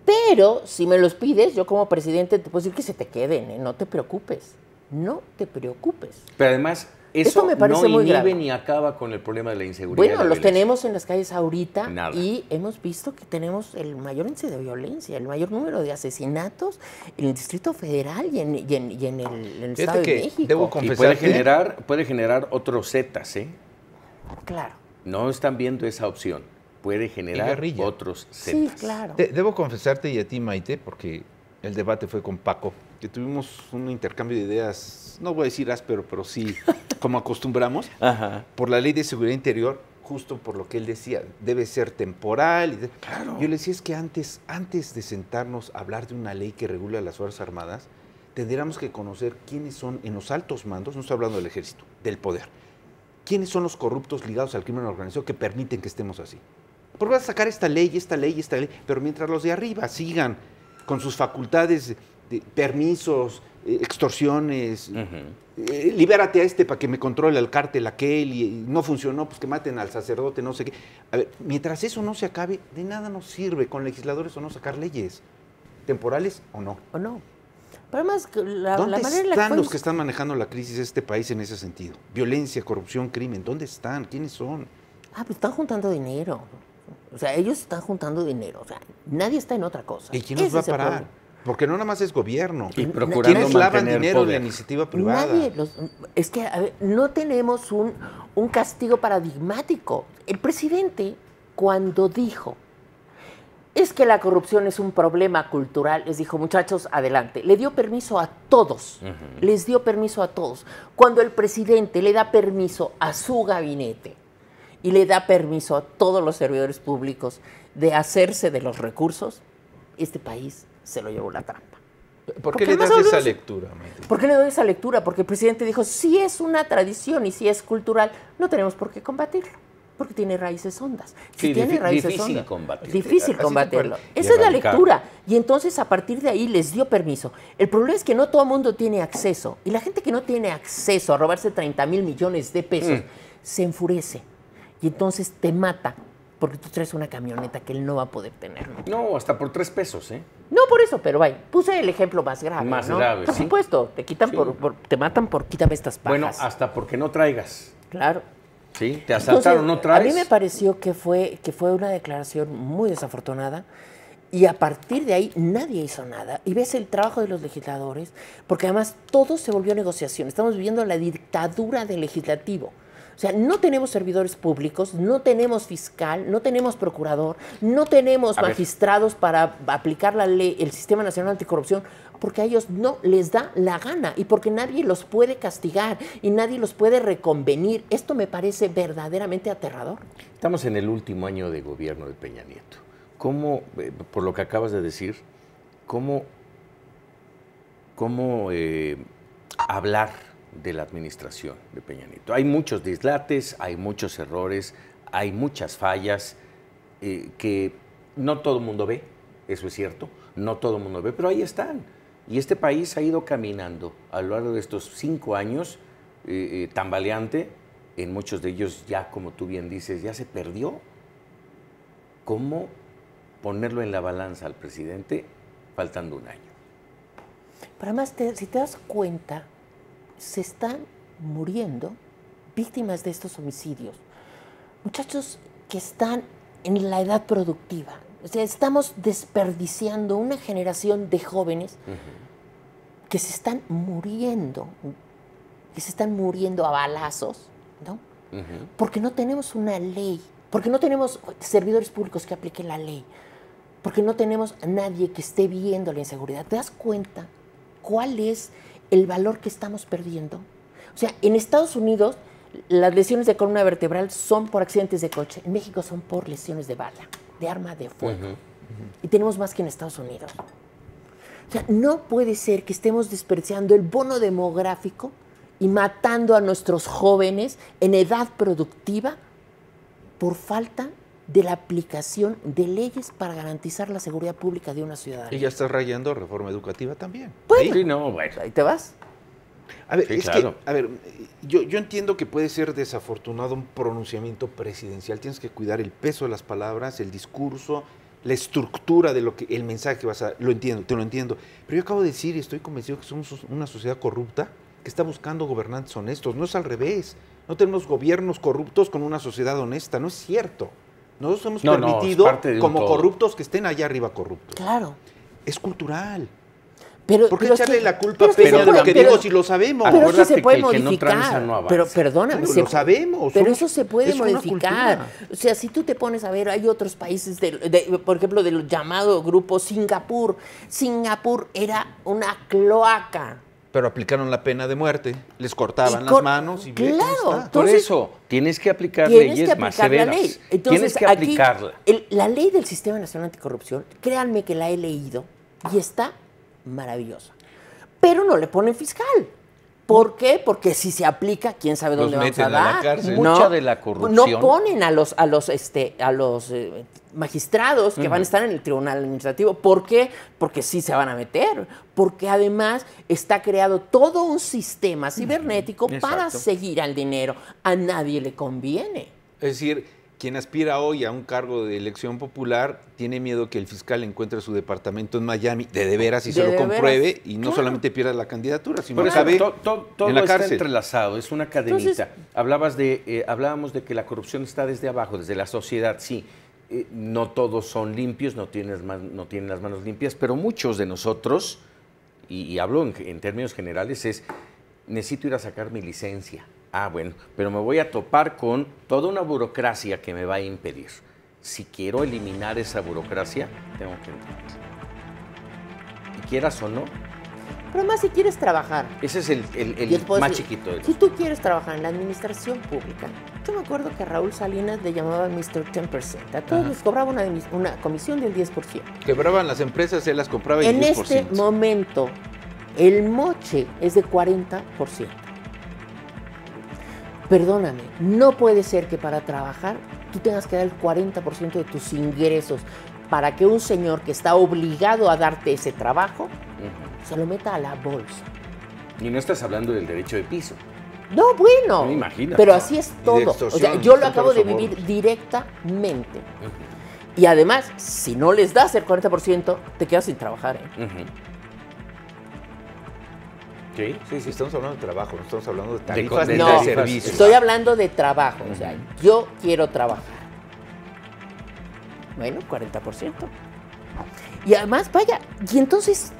pero si me los pides, yo como presidente te puedo decir que se te queden, no te preocupes, no te preocupes. Pero además, eso me parece no inhibe ni acaba con el problema de la inseguridad. Bueno, los tenemos en las calles ahorita y hemos visto que tenemos el mayor índice de violencia, el mayor número de asesinatos en el Distrito Federal y en el Estado de México. Debo confesar puede generar otros zetas, ¿eh? Claro. No están viendo esa opción. Puede generar otros zetas. Sí, claro. Debo confesarte y a ti, Maite, porque el debate fue con Paco, que tuvimos un intercambio de ideas, no voy a decir áspero, pero sí, como acostumbramos, por la ley de seguridad interior, justo por lo que él decía, debe ser temporal. Claro. Yo le decía, es que antes de sentarnos a hablar de una ley que regula a las Fuerzas Armadas, tendríamos que conocer quiénes son en los altos mandos, no estoy hablando del ejército, del poder, quiénes son los corruptos ligados al crimen organizado que permiten que estemos así. Porque vas a sacar esta ley, pero mientras los de arriba sigan con sus facultades de permisos, extorsiones, libérate a este para que me controle el cártel aquel y no funcionó, pues que maten al sacerdote, no sé qué. A ver, mientras eso no se acabe, de nada nos sirve con legisladores o no sacar leyes, temporales o no. ¿O no? Pero además, la ¿Dónde manera en la están que los que están manejando la crisis de este país en ese sentido? Violencia, corrupción, crimen, ¿dónde están? ¿Quiénes son? pues están juntando dinero. O sea, ellos están juntando dinero. O sea, nadie está en otra cosa. ¿Y quién nos Ese va a es el parar? problema. Porque no nada más es gobierno. Y procurando ¿Quiénes lavan mantener dinero en poder? la iniciativa privada? Nadie es que a ver, no tenemos un castigo paradigmático. El presidente, cuando dijo, es que la corrupción es un problema cultural, les dijo, muchachos, adelante. Le dio permiso a todos, les dio permiso a todos. Cuando el presidente le da permiso a su gabinete y le da permiso a todos los servidores públicos de hacerse de los recursos, este país se lo llevó la trampa. ¿Por qué le das esa lectura, Maite? ¿Por qué le doy esa lectura? Porque el presidente dijo, si es una tradición y si es cultural, no tenemos por qué combatirlo, porque tiene raíces hondas. Si Sí, tiene raíces difícil hondas, combatirlo. difícil Así combatirlo. te Esa es la erradicarlo. lectura. Y entonces a partir de ahí les dio permiso. El problema es que no todo el mundo tiene acceso. Y la gente que no tiene acceso a robarse 30,000 millones de pesos se enfurece. Y entonces te mata porque tú traes una camioneta que él no va a poder tener. No, hasta por 3 pesos, ¿eh? No por eso, pero vaya, puse el ejemplo más grave. Más ¿no? grave, Por sí. supuesto, te quitan Sí. te matan por quítame estas pajas. Bueno, hasta porque no traigas. Claro. ¿Sí? Te asaltaron, Entonces, no traes. A mí me pareció que fue una declaración muy desafortunada y a partir de ahí nadie hizo nada. Y ves el trabajo de los legisladores, porque además todo se volvió negociación. Estamos viviendo la dictadura del legislativo. O sea, no tenemos servidores públicos, no tenemos fiscal, no tenemos procurador, no tenemos A ver. magistrados para aplicar la ley, el Sistema Nacional Anticorrupción, porque a ellos no les da la gana y porque nadie los puede castigar y nadie los puede reconvenir. Esto me parece verdaderamente aterrador. Estamos en el último año de gobierno de Peña Nieto. ¿Cómo, por lo que acabas de decir, cómo hablar de la administración de Peña Nieto? Hay muchos dislates, hay muchos errores, hay muchas fallas que no todo el mundo ve, eso es cierto, no todo el mundo ve, pero ahí están. Y este país ha ido caminando a lo largo de estos 5 años, tambaleante, en muchos de ellos ya, como tú bien dices, ya se perdió. ¿Cómo ponerlo en la balanza al presidente faltando un año? Pero además, si te das cuenta, se están muriendo víctimas de estos homicidios. Muchachos que están en la edad productiva. O sea, estamos desperdiciando una generación de jóvenes que se están muriendo a balazos, ¿no? Porque no tenemos una ley, porque no tenemos servidores públicos que apliquen la ley, porque no tenemos a nadie que esté viendo la inseguridad. ¿Te das cuenta cuál es el valor que estamos perdiendo? O sea, en Estados Unidos las lesiones de columna vertebral son por accidentes de coche. En México son por lesiones de bala, de arma de fuego. Y tenemos más que en Estados Unidos. O sea, no puede ser que estemos desperdiciando el bono demográfico y matando a nuestros jóvenes en edad productiva por falta de la aplicación de leyes para garantizar la seguridad pública de una ciudadanía. Y ya estás rayando reforma educativa también. Bueno, Sí, no, bueno. ahí te vas. A ver, Sí, es claro. que, a ver, yo entiendo que puede ser desafortunado un pronunciamiento presidencial. Tienes que cuidar el peso de las palabras, el discurso, la estructura de lo que el mensaje que vas a. Lo entiendo, te lo entiendo. Pero yo acabo de decir y estoy convencido que somos una sociedad corrupta que está buscando gobernantes honestos. No es al revés. No tenemos gobiernos corruptos con una sociedad honesta. No es cierto. Nosotros hemos No, es permitido parte de un como todo. corruptos que estén allá arriba corruptos. Claro. Es cultural. Pero, ¿Por qué pero es echarle que- la culpa pero a es que Peña se de lo puede- que pero- digo si lo sabemos? Pero eso Acuérdate se puede que el que no modificar. tranza no avanza. Pero perdóname. Claro, lo sabemos, Pero somos- eso se puede es una modificar. cultura. O sea, si tú te pones a ver, hay otros países, por ejemplo, del llamado grupo Singapur. Singapur era una cloaca. Pero aplicaron la pena de muerte, les cortaban Y las manos y ve cómo claro, está. Por entonces, eso, tienes que aplicar tienes leyes que más aplicar la severas. ley. Entonces, Tienes que aquí, aplicarla. La ley del Sistema Nacional Anticorrupción, créanme que la he leído y está maravillosa. Pero no le ponen fiscal. ¿Por qué? Porque si se aplica, quién sabe dónde vamos a meten a la dar. cárcel. Mucha de la corrupción. No ponen a los magistrados que van a estar en el tribunal administrativo. ¿Por qué? Porque sí se van a meter. Porque además está creado todo un sistema cibernético para Exacto. seguir al dinero. A nadie le conviene. Es decir, quien aspira hoy a un cargo de elección popular tiene miedo que el fiscal encuentre su departamento en Miami de veras y se lo compruebe veras, y no claro. solamente pierda la candidatura, sino Por eso acabe todo en la está cárcel. entrelazado, es una cadenita. Entonces- Hablábamos de que la corrupción está desde abajo, desde la sociedad, sí. No todos son limpios, no tienen las manos limpias, pero muchos de nosotros, y hablo en términos generales, necesito ir a sacar mi licencia. Ah, bueno, pero me voy a topar con toda una burocracia que me va a impedir. Si quiero eliminar esa burocracia, tengo que entrar. Y quieras o no, Pero además, si quieres trabajar, ese es el y después, más chiquito. Si tú quieres trabajar en la administración pública, yo me acuerdo que a Raúl Salinas le llamaban Mr. 10%. A todos les cobraba una comisión del 10%. Quebraban las empresas, él las compraba En el 10%. este momento, el moche es de 40%. Perdóname, no puede ser que para trabajar tú tengas que dar el 40% de tus ingresos para que un señor que está obligado a darte ese trabajo se lo meta a la bolsa. Y no estás hablando del derecho de piso. No, bueno, No, imagínate. pero así es de todo. O extorsión, sea, yo lo son acabo de todos vivir sobornos. directamente. Y además, si no les das el 40%, te quedas sin trabajar. ¿Eh? Sí. Sí, sí, estamos hablando de trabajo, no estamos hablando de co- tarifas de ni No, de tarifas. servicios. estoy hablando de trabajo. O sea, yo quiero trabajar. Bueno, 40%. Y además, vaya, y entonces,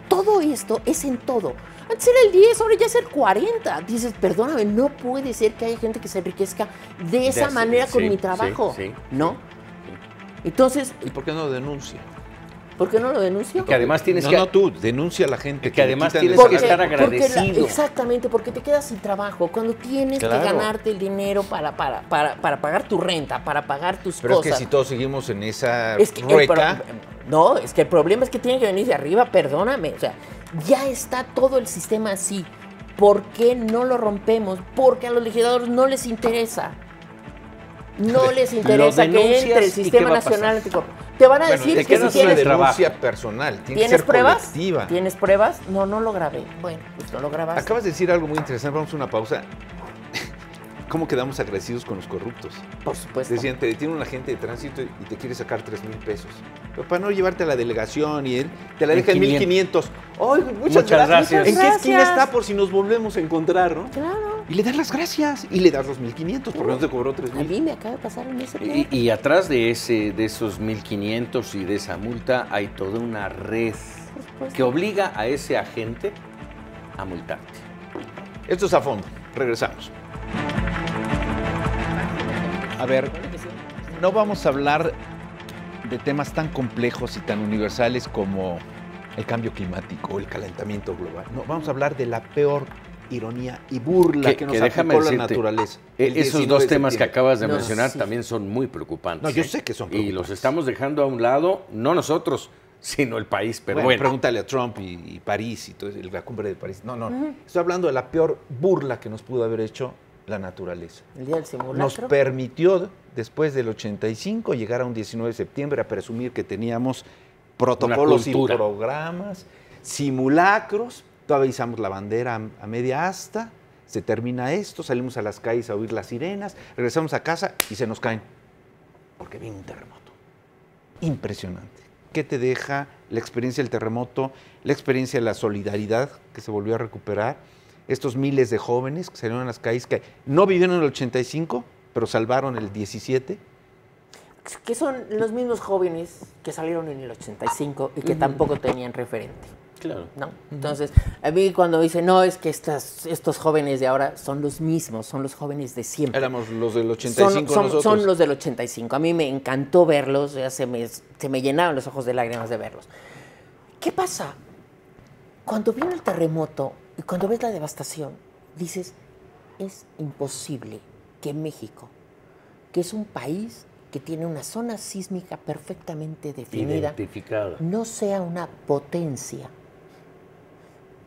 todo esto es en todo. Antes era el 10, ahora ya es el 40. Dices, perdóname, no puede ser que haya gente que se enriquezca de esa así, manera con sí, mi trabajo. sí, sí. ¿No? Entonces, ¿Y por qué no denuncia? ¿por qué no lo denuncio? Que además tienes No, que... no tú, denuncia a la gente. Que le además quitan tienes el que salario. estar agradecido. Exactamente, porque te quedas sin trabajo. Cuando tienes Claro. que ganarte el dinero para pagar tu renta, para pagar tus Pero cosas. es que si todos seguimos en esa Es que rueca, no, es que el problema es que tiene que venir de arriba, perdóname. O sea, ya está todo el sistema así. ¿Por qué no lo rompemos? Porque a los legisladores no les interesa. No les interesa que denuncias entre el y Sistema ¿qué va a pasar? Nacional Anticorrupción. Te van a bueno, decir te que quedas si una tienes, denuncia personal, tiene que ¿tienes ser pruebas? colectiva. ¿Tienes pruebas? No, no lo grabé. Bueno, pues no lo grabaste. Acabas de decir algo muy interesante, vamos a una pausa. ¿Cómo quedamos agradecidos con los corruptos? Por supuesto. Decían, te detiene un agente de tránsito y te quiere sacar 3,000 pesos. Pero para no llevarte a la delegación y él te la deja en 1,500. ¡Ay, muchas gracias! ¿En qué esquina Gracias. está por si nos volvemos a encontrar, no? Claro. Y le das las gracias y le das los 1,500 porque no te cobró A 3,000. mí me acaba de pasar en ese Y, y atrás de esos 1,500 y de esa multa hay toda una red que obliga a ese agente a multarte. Esto es A Fondo. Regresamos. A ver, no vamos a hablar de temas tan complejos y tan universales como el cambio climático o el calentamiento global. No, vamos a hablar de la peor ironía y burla que nos déjame aplicó la decirte, naturaleza. El Esos 19 dos de temas que septiembre. acabas de No, mencionar sí. también son muy preocupantes. No, yo sé que son Y los preocupantes. estamos dejando a un lado, no nosotros, sino el país. Pero bueno, Pregúntale a Trump y París y todo, la cumbre de París. No, no. Estoy hablando de la peor burla que nos pudo haber hecho la naturaleza. El día del Nos simulacro. permitió, después del 85, llegar a un 19 de septiembre a presumir que teníamos protocolos y cultura. programas, simulacros, todavía izamos la bandera a media asta, se termina esto, salimos a las calles a oír las sirenas, regresamos a casa y se nos caen, porque viene un terremoto. Impresionante. ¿Qué te deja la experiencia del terremoto, la experiencia de la solidaridad que se volvió a recuperar? Estos miles de jóvenes que salieron a las calles, que no vivieron en el 85, pero salvaron el 17. Que son los mismos jóvenes que salieron en el 85 y que tampoco tenían referente. claro. ¿No? Entonces, a mí cuando dicen, no, es que estos jóvenes de ahora son los mismos, son los jóvenes de siempre. Éramos los del 85 son nosotros. los del 85. A mí me encantó verlos, ya se me llenaban los ojos de lágrimas de verlos. ¿Qué pasa? Cuando viene el terremoto y cuando ves la devastación, dices, es imposible que México, que es un país que tiene una zona sísmica perfectamente definida, Identificada. no sea una potencia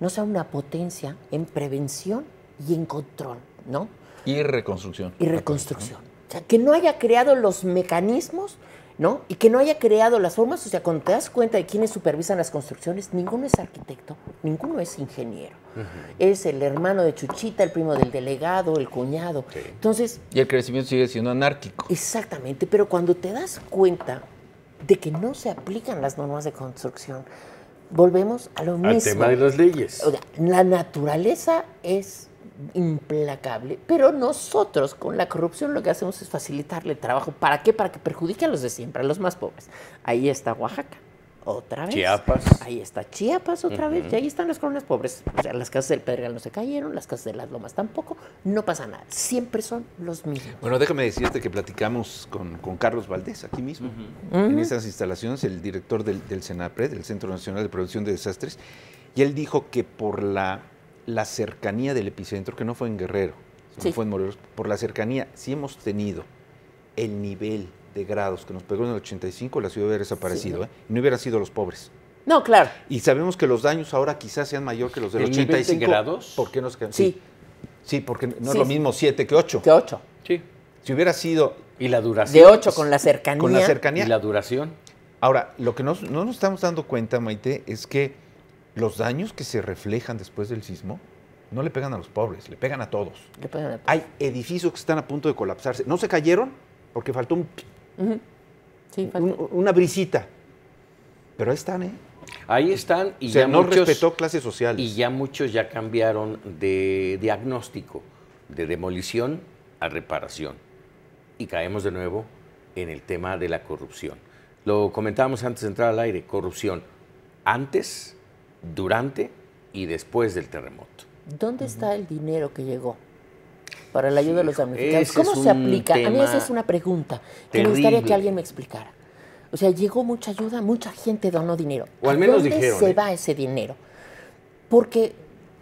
no sea una potencia en prevención y en control, ¿no? Y reconstrucción. Y reconstrucción. O sea, que no haya creado los mecanismos, ¿no? Y que no haya creado las formas. O sea, cuando te das cuenta de quiénes supervisan las construcciones, ninguno es arquitecto, ninguno es ingeniero. Es el hermano de Chuchita, el primo del delegado, el cuñado. Sí. Entonces, Y el crecimiento sigue siendo anárquico. exactamente, pero cuando te das cuenta de que no se aplican las normas de construcción, volvemos a lo mismo. Al tema de las leyes. O sea, la naturaleza es implacable, pero nosotros con la corrupción lo que hacemos es facilitarle el trabajo. ¿Para qué? Para que perjudique a los de siempre, a los más pobres. Ahí está Oaxaca, otra vez. Chiapas. Ahí está Chiapas otra vez, y ahí están las colonias pobres. O sea, las casas del Pedregal no se cayeron, las casas de las Lomas tampoco, no pasa nada. Siempre son los mismos. Bueno, déjame decirte que platicamos con Carlos Valdés, aquí mismo, en esas instalaciones, el director del CENAPRED, del Centro Nacional de Prevención de Desastres, y él dijo que por la cercanía del epicentro, que no fue en Guerrero, sino Sí. fue en Morelos, por la cercanía, sí hemos tenido el nivel de grados que nos pegó en el 85, la ciudad hubiera desaparecido, Sí. y no hubiera sido los pobres. No, claro. Y sabemos que los daños ahora quizás sean mayor que los del ¿El nivel de 85. grados? ¿Por qué nos quedan? Sí, Sí, porque no es Sí. lo mismo 7 que 8. de 8. Sí. Si hubiera sido ¿Y la duración? De 8 con la cercanía. con la cercanía. ¿Y la duración? Ahora, lo que no nos estamos dando cuenta, Maite, es que los daños que se reflejan después del sismo no le pegan a los pobres, le pegan a todos. Le pegan a- Hay edificios que están a punto de colapsarse. No se cayeron porque faltó Sí, falta. una brisita. Pero ahí están, ¿eh? Ahí están y O sea, ya no muchos, respetó clases sociales. y ya muchos ya cambiaron de diagnóstico, de demolición a reparación. Y caemos de nuevo en el tema de la corrupción. Lo comentábamos antes de entrar al aire, corrupción antes, durante y después del terremoto. ¿Dónde está el dinero que llegó para la ayuda a los damnificados? ese ¿Cómo es se un aplica? A mí tema esa es una pregunta que me gustaría terrible. que alguien me explicara. O sea, llegó mucha ayuda, mucha gente donó dinero. O al ¿A menos dónde dijeron, se ¿eh? va ese dinero? Porque,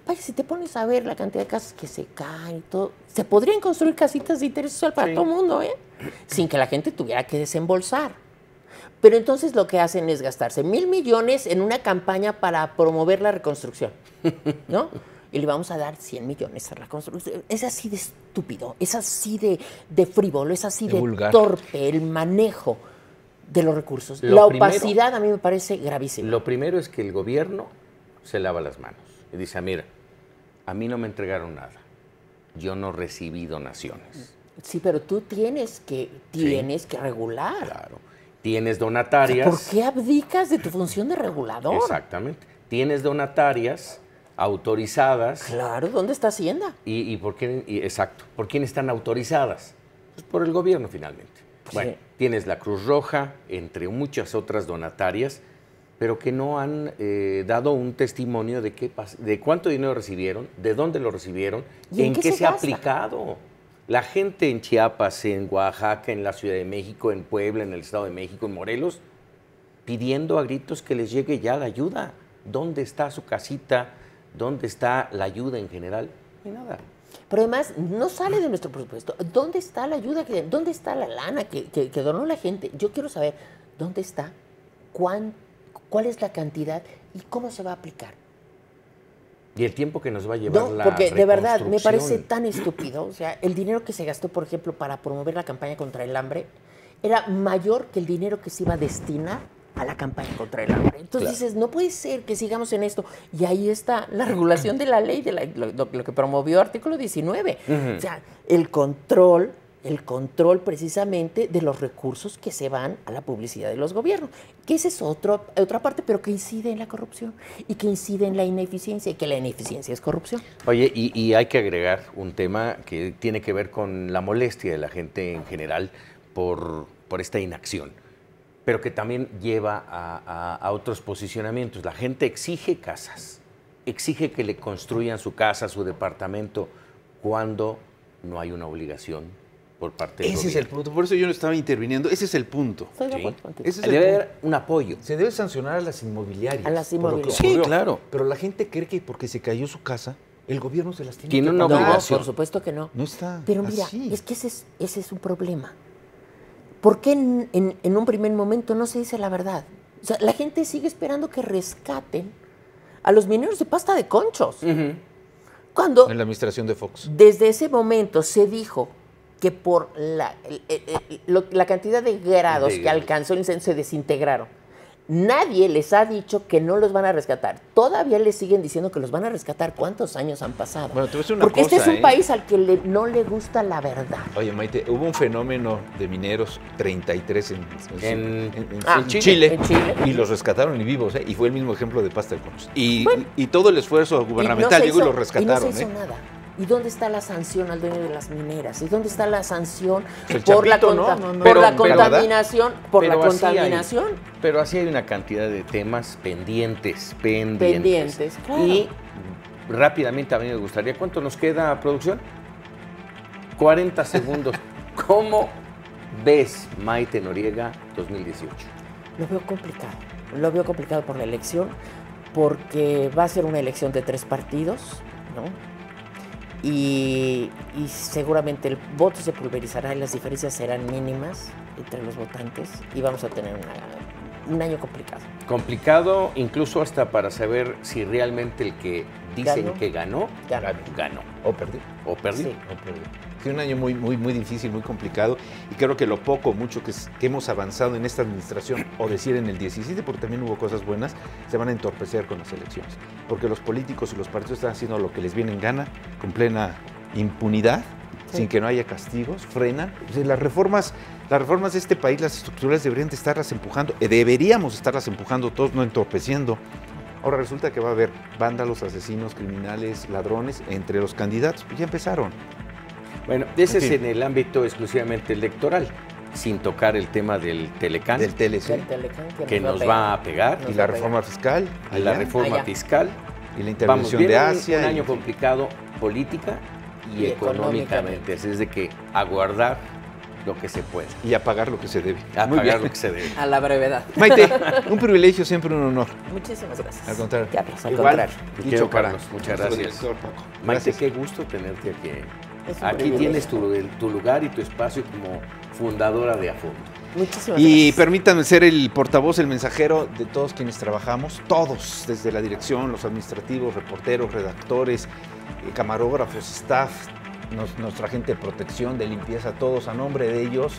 vaya, si te pones a ver la cantidad de casas que se caen y todo, se podrían construir casitas de interés social para Sí. todo el mundo, ¿eh? Sin que la gente tuviera que desembolsar. Pero entonces lo que hacen es gastarse 1,000 millones en una campaña para promover la reconstrucción, ¿no? Y le vamos a dar 100 millones a la reconstrucción. Es así de estúpido, es así de frívolo, es así De de vulgar. torpe el manejo de los recursos. Lo La primero- opacidad a mí me parece gravísima. Lo primero es que el gobierno se lava las manos y dice, mira, a mí no me entregaron nada, yo no recibí donaciones. Sí, pero tú tienes que regular. Claro. Tienes donatarias. ¿Por qué abdicas de tu función de regulador? Exactamente. Tienes donatarias autorizadas. Claro, ¿dónde está Hacienda? ¿Y por qué? Exacto. ¿Por quién están autorizadas? Pues por el gobierno, finalmente. Bueno, tienes la Cruz Roja, entre muchas otras donatarias, pero que no han dado un testimonio de de cuánto dinero recibieron, de dónde lo recibieron, ¿Y en qué se ha gasta? aplicado. La gente en Chiapas, en Oaxaca, en la Ciudad de México, en Puebla, en el Estado de México, en Morelos, pidiendo a gritos que les llegue ya la ayuda. ¿Dónde está su casita? ¿Dónde está la ayuda en general? No hay nada. Pero además no sale de nuestro presupuesto. ¿Dónde está la ayuda? ¿Dónde está la lana que donó la gente? Yo quiero saber dónde está, cuál es la cantidad y cómo se va a aplicar. Y el tiempo que nos va a llevar No, la porque de verdad me parece reconstrucción. tan estúpido. O sea, el dinero que se gastó, por ejemplo, para promover la campaña contra el hambre era mayor que el dinero que se iba a destinar a la campaña contra el hambre. Entonces Claro. dices, no puede ser que sigamos en esto. Y ahí está la regulación de la ley, lo que promovió artículo 19. O sea, el control precisamente de los recursos que se van a la publicidad de los gobiernos. Que esa es otra parte, pero que incide en la corrupción y que incide en la ineficiencia, y que la ineficiencia es corrupción. Oye, y hay que agregar un tema que tiene que ver con la molestia de la gente en general por esta inacción, pero que también lleva a otros posicionamientos. La gente exige casas, exige que le construyan su casa, su departamento, cuando no hay una obligación por parte del Ese es el gobierno. punto, por eso yo no estaba interviniendo. Ese es el punto. Estoy de Sí. acuerdo contigo. Ese es el Debe punto. haber un apoyo. Se debe sancionar a las inmobiliarias. A las por lo que inmobiliarias. Sí, ocurrió. claro. Pero la gente cree que porque se cayó su casa, el gobierno se las tiene Tiene que una pagar. No, obligación. por supuesto que no. No está Pero mira, así. es que ese es un problema. ¿Por qué en un primer momento no se dice la verdad? O sea, la gente sigue esperando que rescaten a los mineros de pasta de conchos. Cuando En la administración de Fox. desde ese momento se dijo que por la cantidad de grados que alcanzó el incendio se desintegraron. Nadie les ha dicho que no los van a rescatar. Todavía les siguen diciendo que los van a rescatar. ¿Cuántos años han pasado? Bueno, te voy a decir una Porque este es cosa, un país al que no le gusta la verdad. Oye, Maite, hubo un fenómeno de mineros 33 en Chile. En Chile. Y los rescataron y vivos, ¿eh? Y fue el mismo ejemplo de pasta de conchos. Y todo el esfuerzo gubernamental llegó y los rescataron. Y no se hizo nada. ¿Y dónde está la sanción al dueño de las mineras? ¿Y dónde está la sanción El por la Chapito, ¿no? por la Pero, contaminación? Por la Pero así contaminación. Pero así hay una cantidad de temas pendientes. Claro. Y rápidamente a mí me gustaría, ¿cuánto nos queda, producción? 40 segundos. ¿Cómo ves Maite Noriega 2018? Lo veo complicado. Lo veo complicado por la elección, porque va a ser una elección de 3 partidos, ¿no? Y seguramente el voto se pulverizará y las diferencias serán mínimas entre los votantes y vamos a tener un año complicado. Complicado incluso hasta para saber si realmente el que dicen ¿Ganó? que ganó. O perdió. O perdió. Sí. Fue un año muy difícil, muy complicado, y creo que lo poco o mucho que hemos avanzado en esta administración, o decir en el 17, porque también hubo cosas buenas, se van a entorpecer con las elecciones. Porque los políticos y los partidos están haciendo lo que les viene en gana, con plena impunidad, sin que no haya castigos, frenan. O sea, las reformas de este país, las estructuras deberían de estarlas empujando, deberíamos estarlas empujando todos, no entorpeciendo. Ahora resulta que va a haber vándalos, asesinos, criminales, ladrones entre los candidatos. Pues ya empezaron. Bueno, ese En es fin. en el ámbito exclusivamente electoral, sin tocar el tema del Telecán, Del TLC. Del Telecán que nos va a pegar, Y la reforma fiscal. y la allá, reforma allá. fiscal. y la Vamos, intervención viene de Asia. un año y- complicado política y Y económicamente. económicamente. Así es de que aguardar lo que se pueda. Y a pagar lo que se debe. A Muy pagar bien. lo que se debe. A la brevedad. Maite, un privilegio, siempre un honor. Muchísimas gracias. Al contrario. Carlos, al Igual, contrario. Dicho dicho para Carlos, muchas nuestro gracias. director, Paco. Maite, Gracias. qué gusto tenerte aquí. Es un Aquí privilegio. tienes tu lugar y tu espacio como fundadora de A Fondo. Muchísimas Y gracias. permítanme ser el portavoz, el mensajero de todos quienes trabajamos, todos, desde la dirección, los administrativos, reporteros, redactores, camarógrafos, staff, nuestra gente de protección, de limpieza, todos a nombre de ellos.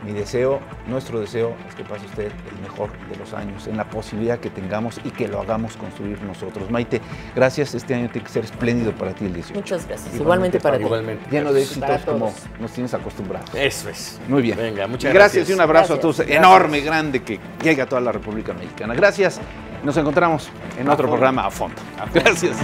Mi deseo, nuestro deseo es que pase usted el mejor de los años, en la posibilidad que tengamos y que lo hagamos construir nosotros. Maite, gracias, este año tiene que ser espléndido para ti el 18. Muchas gracias. Igualmente Igualmente para ti. Igualmente. Lleno de Para éxitos como todos. nos tienes acostumbrados. Eso es. Muy bien. Venga, muchas Gracias gracias. y un abrazo Gracias. a todos, Gracias. enorme, grande, que llegue a toda la República Mexicana. Gracias. Nos encontramos en otro programa a fondo. Gracias.